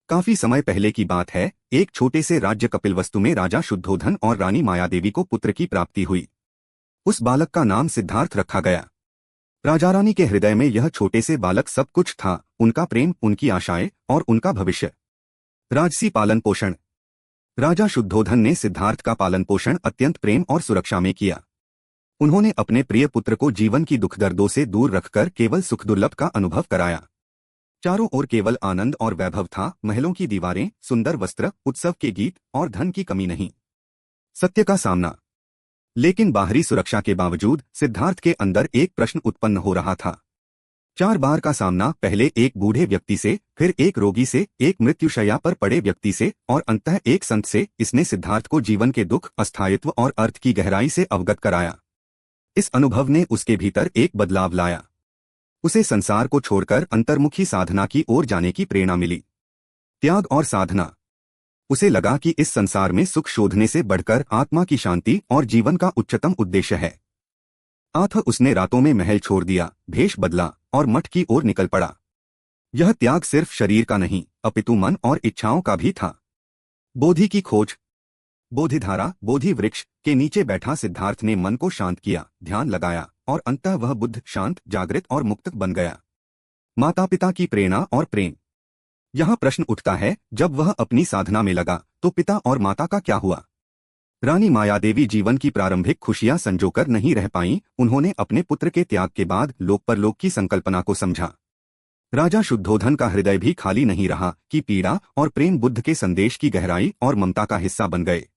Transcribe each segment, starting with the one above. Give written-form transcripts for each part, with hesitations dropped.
काफी समय पहले की बात है। एक छोटे से राज्य कपिलवस्तु में राजा शुद्धोधन और रानी मायादेवी को पुत्र की प्राप्ति हुई। उस बालक का नाम सिद्धार्थ रखा गया। राजा रानी के हृदय में यह छोटे से बालक सब कुछ था, उनका प्रेम, उनकी आशाएं और उनका भविष्य। राजसी पालन पोषण। राजा शुद्धोधन ने सिद्धार्थ का पालन पोषण अत्यंत प्रेम और सुरक्षा में किया। उन्होंने अपने प्रिय पुत्र को जीवन की दुख दर्दों से दूर रखकर केवल सुख दुर्लभ का अनुभव कराया। चारों ओर केवल आनंद और वैभव था, महलों की दीवारें, सुंदर वस्त्र, उत्सव के गीत और धन की कमी नहीं। सत्य का सामना। लेकिन बाहरी सुरक्षा के बावजूद सिद्धार्थ के अंदर एक प्रश्न उत्पन्न हो रहा था। 4 बार का सामना, पहले एक बूढ़े व्यक्ति से, फिर एक रोगी से, एक मृत्युशैया पर पड़े व्यक्ति से और अंततः एक संत से, इसने सिद्धार्थ को जीवन के दुख, अस्थायित्व और अर्थ की गहराई से अवगत कराया। इस अनुभव ने उसके भीतर एक बदलाव लाया। उसे संसार को छोड़कर अंतर्मुखी साधना की ओर जाने की प्रेरणा मिली। त्याग और साधना। उसे लगा कि इस संसार में सुख शोधने से बढ़कर आत्मा की शांति और जीवन का उच्चतम उद्देश्य है। अतः उसने रातों में महल छोड़ दिया, भेष बदला और मठ की ओर निकल पड़ा। यह त्याग सिर्फ शरीर का नहीं, अपितु मन और इच्छाओं का भी था। बोधि की खोज। बोधिधारा, बोधि वृक्ष के नीचे बैठा सिद्धार्थ ने मन को शांत किया, ध्यान लगाया और अंततः वह बुद्ध, शांत, जागृत और मुक्त बन गया। माता पिता की प्रेरणा और प्रेम। यहाँ प्रश्न उठता है, जब वह अपनी साधना में लगा तो पिता और माता का क्या हुआ? रानी मायादेवी जीवन की प्रारंभिक खुशियां संजोकर नहीं रह पाईं। उन्होंने अपने पुत्र के त्याग के बाद लोक परलोक की संकल्पना को समझा। राजा शुद्धोधन का हृदय भी खाली नहीं रहा कि पीड़ा और प्रेम बुद्ध के संदेश की गहराई और ममता का हिस्सा बन गए।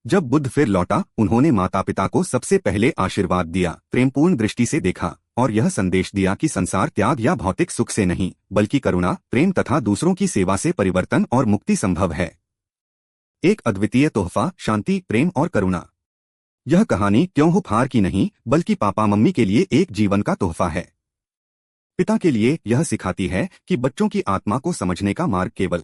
जब बुद्ध फिर लौटा, उन्होंने माता पिता को सबसे पहले आशीर्वाद दिया, प्रेमपूर्ण दृष्टि से देखा और यह संदेश दिया कि संसार त्याग या भौतिक सुख से नहीं, बल्कि करुणा, प्रेम तथा दूसरों की सेवा से परिवर्तन और मुक्ति संभव है। एक अद्वितीय तोहफा, शांति, प्रेम और करुणा। यह कहानी त्यों-हार की नहीं, बल्कि पापा मम्मी के लिए एक जीवन का तोहफा है। पिता के लिए यह सिखाती है कि बच्चों की आत्मा को समझने का मार्ग केवल